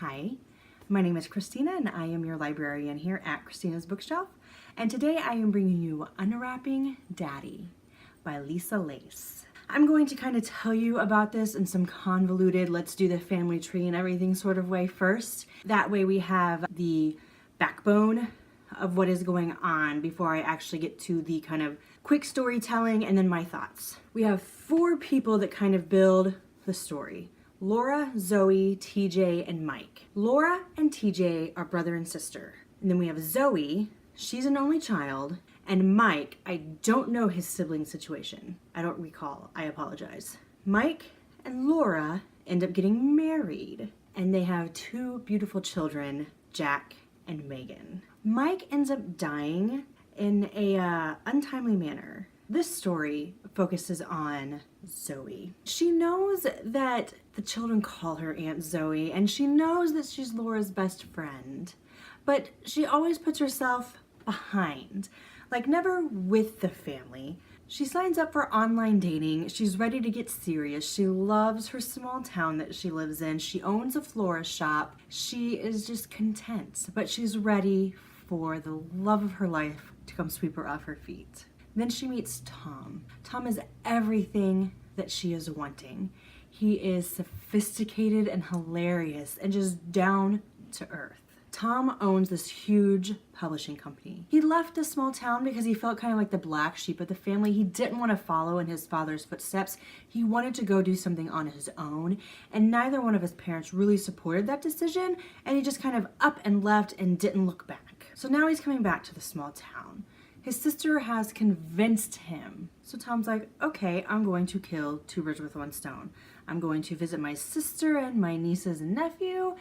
Hi, my name is Christina and I am your librarian here at Christina's Bookshelf. And today I am bringing you Unwrapping Daddy by Lisa Lace. I'm going to kind of tell you about this in some convoluted, let's do the family tree and everything sort of way first. That way we have the backbone of what is going on before I actually get to the kind of quick storytelling and then my thoughts. We have four people that kind of build the story. Laura, Zoe, TJ, and Mike. Laura and TJ are brother and sister. And then we have Zoe, she's an only child, and Mike, I don't know his sibling situation. I don't recall, I apologize. Mike and Laura end up getting married, and they have two beautiful children, Jack and Megan. Mike ends up dying in a untimely manner. This story focuses on Zoe. She knows that the children call her Aunt Zoe, and she knows that she's Laura's best friend, but she always puts herself behind, like never with the family. She signs up for online dating. She's ready to get serious. She loves her small town that she lives in. She owns a florist shop. She is just content, but she's ready for the love of her life to come sweep her off her feet. Then she meets Tom. Tom is everything that she is wanting. He is sophisticated and hilarious and just down to earth. Tom owns this huge publishing company. He left a small town because he felt kind of like the black sheep of the family. He didn't want to follow in his father's footsteps. He wanted to go do something on his own, and neither one of his parents really supported that decision, and he just kind of up and left and didn't look back. So now he's coming back to the small town. His sister has convinced him. So Tom's like, okay, I'm going to kill two birds with one stone. I'm going to visit my sister and my nieces and nephew,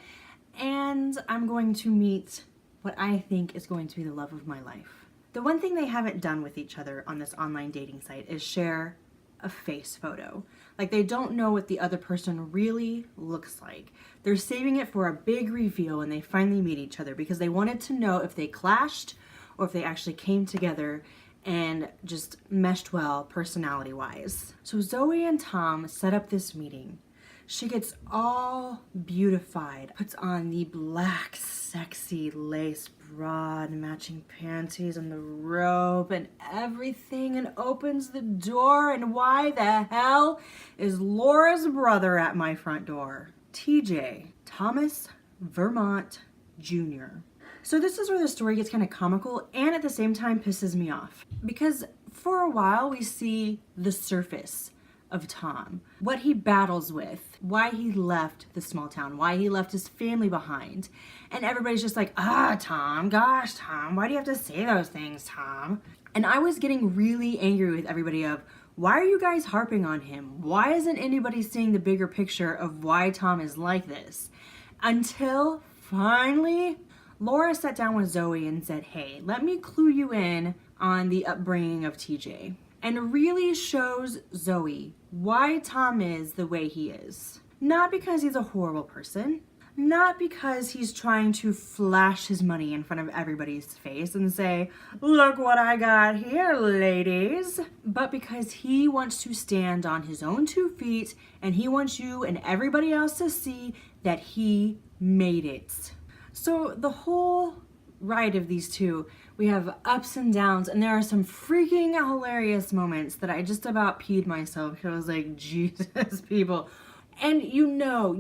and I'm going to meet what I think is going to be the love of my life. The one thing they haven't done with each other on this online dating site is share a face photo. Like, they don't know what the other person really looks like. They're saving it for a big reveal when they finally meet each other because they wanted to know if they clashed or if they actually came together and just meshed well personality-wise. So Zoe and Tom set up this meeting. She gets all beautified, puts on the black, sexy lace bra and matching panties and the robe and everything, and opens the door, and why the hell is Laura's brother at my front door? TJ, Thomas Vermont Jr. So this is where the story gets kind of comical and at the same time pisses me off. Because for a while we see the surface of Tom, what he battles with, why he left the small town, why he left his family behind. And everybody's just like, Tom, gosh, Tom, why do you have to say those things, Tom? And I was getting really angry with everybody of, why are you guys harping on him? Why isn't anybody seeing the bigger picture of why Tom is like this? Until finally, Laura sat down with Zoe and said, hey, let me clue you in on the upbringing of TJ. And really shows Zoe why Tom is the way he is. Not because he's a horrible person, not because he's trying to flash his money in front of everybody's face and say, look what I got here, ladies, but because he wants to stand on his own 2 feet and he wants you and everybody else to see that he made it. So the whole ride of these two, we have ups and downs, and there are some freaking hilarious moments that I just about peed myself because I was like, Jesus, people. And you know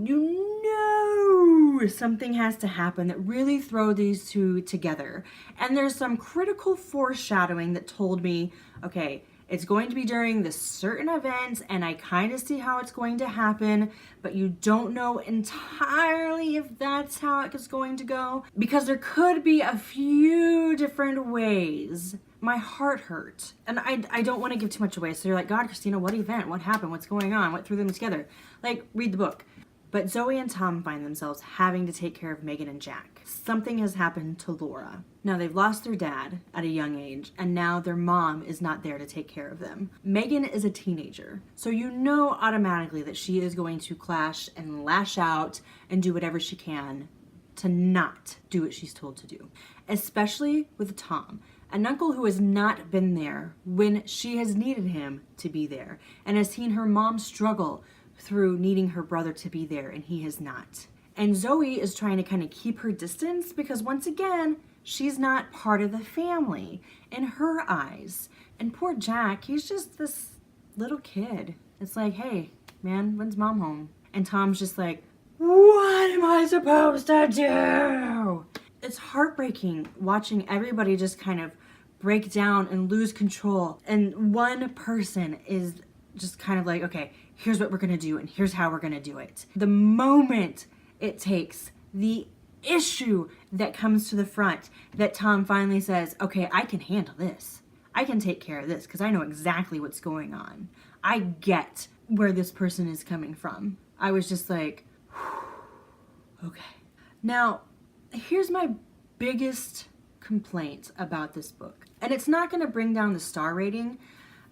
something has to happen that really throw these two together. And there's some critical foreshadowing that told me, okay, it's going to be during this certain event, and I kind of see how it's going to happen, but you don't know entirely if that's how it's going to go, because there could be a few different ways. My heart hurt, and I don't want to give too much away, so you're like, God, Christina, what event? What happened? What's going on? What threw them together? Like, read the book. But Zoe and Tom find themselves having to take care of Megan and Jack. Something has happened to Laura. Now they've lost their dad at a young age, and now their mom is not there to take care of them. Megan is a teenager, so you know automatically that she is going to clash and lash out and do whatever she can to not do what she's told to do. Especially with Tom, an uncle who has not been there when she has needed him to be there, and has seen her mom struggle through needing her brother to be there, and he has not. And Zoe is trying to kind of keep her distance because once again, she's not part of the family in her eyes. And poor Jack, he's just this little kid. It's like, hey, man, when's mom home? And Tom's just like, what am I supposed to do? It's heartbreaking watching everybody just kind of break down and lose control. And one person is just kind of like, okay, here's what we're gonna do and here's how we're gonna do it. The moment it takes the issue that comes to the front that Tom finally says, okay, I can handle this. I can take care of this because I know exactly what's going on. I get where this person is coming from. I was just like, okay. Now, here's my biggest complaint about this book. And it's not gonna bring down the star rating,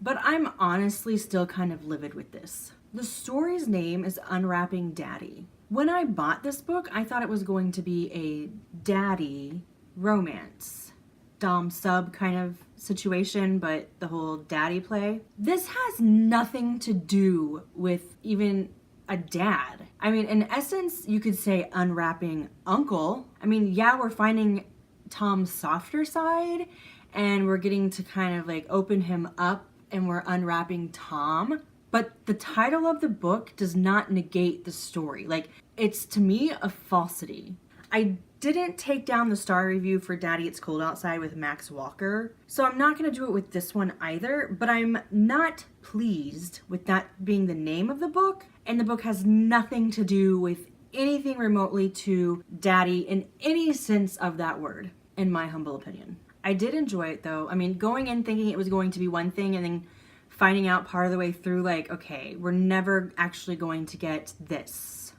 but I'm honestly still kind of livid with this. The story's name is Unwrapping Daddy. When I bought this book, I thought it was going to be a daddy romance, dom sub kind of situation, but the whole daddy play. This has nothing to do with even a dad. I mean, in essence, you could say unwrapping uncle. I mean, yeah, we're finding Tom's softer side and we're getting to kind of like open him up and we're unwrapping Tom. But the title of the book does not negate the story. Like, it's to me a falsity. I didn't take down the star review for Daddy It's Cold Outside with Max Walker, so I'm not gonna do it with this one either, but I'm not pleased with that being the name of the book, and the book has nothing to do with anything remotely to Daddy in any sense of that word, in my humble opinion. I did enjoy it though. I mean, going in thinking it was going to be one thing and then finding out part of the way through, like, okay, we're never actually going to get this,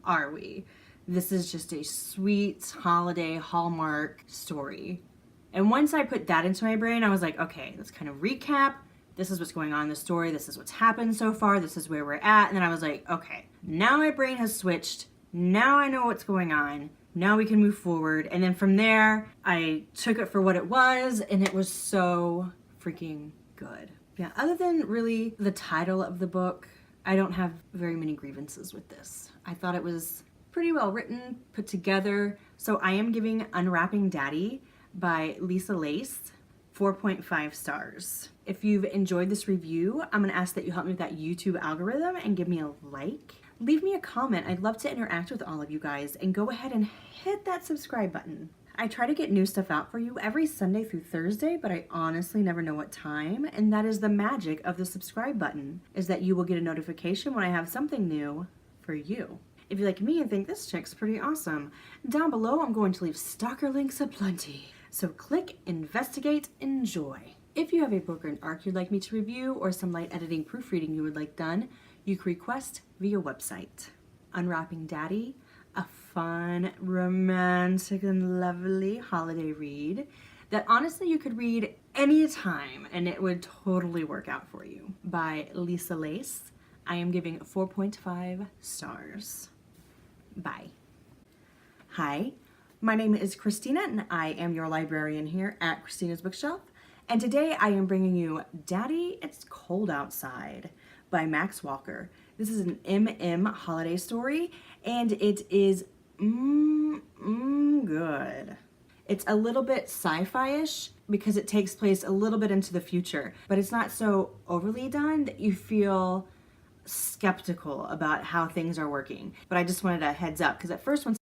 are we? This is just a sweet holiday Hallmark story. And once I put that into my brain, I was like, okay, let's kind of recap. This is what's going on in the story. This is what's happened so far. This is where we're at. And then I was like, okay, now my brain has switched. Now I know what's going on. Now we can move forward. And then from there, I took it for what it was, and it was so freaking good. Yeah, other than really the title of the book, I don't have very many grievances with this. I thought it was pretty well written, put together. So I am giving Unwrapping Daddy by Lisa Lace 4.5 stars. If you've enjoyed this review, I'm gonna ask that you help me with that YouTube algorithm and give me a like. Leave me a comment. I'd love to interact with all of you guys, and go ahead and hit that subscribe button. I try to get new stuff out for you every Sunday through Thursday, but I honestly never know what time, and that is the magic of the subscribe button, is that you will get a notification when I have something new for you. If you're like me and think this chick's pretty awesome, down below I'm going to leave stalker links aplenty. So click, investigate, enjoy. If you have a book or an arc you'd like me to review, or some light editing proofreading you would like done, you can request via website. Unwrapping Daddy, a fun, romantic, and lovely holiday read that honestly you could read anytime and it would totally work out for you. By Lisa Lace. I am giving 4.5 stars. Bye. Hi, my name is Christina and I am your librarian here at Christina's Bookshelf. And today I am bringing you Daddy It's Cold Outside by Max Walker. This is an MM holiday story, and it is good. It's a little bit sci-fi-ish because it takes place a little bit into the future, but it's not so overly done that you feel skeptical about how things are working. But I just wanted a heads up because at first when